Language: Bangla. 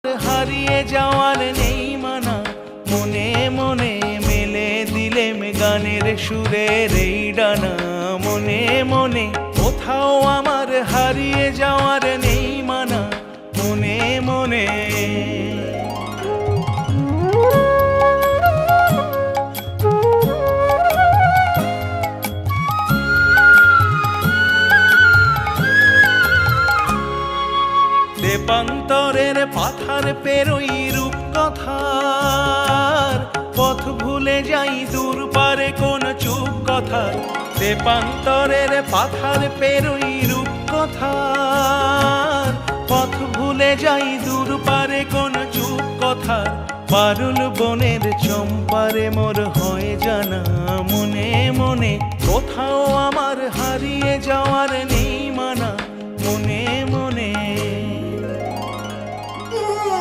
হারিয়ে যাওয়ার নেই মানা, মনে মনে মেলে দিলেম গানের সুরের এই ডানা। মনে মনে কোথাও আমার হারিয়ে যাওয়ার নেই মানা, মনে মনে। দেবান্তরের পাথার পেরোই রূপকথার পথ ভুলে যাই দূর পারে কোন চুপ কথার। দেবান্তরের পাথার পেরোই রূপকথার পথ ভুলে যাই দূর পারে কোন চুপ কথার। পারুল বনের চম্পারে মোর হয় জানা, মনে মনে কোথাও আমার হারিয়ে যাওয়ার নেই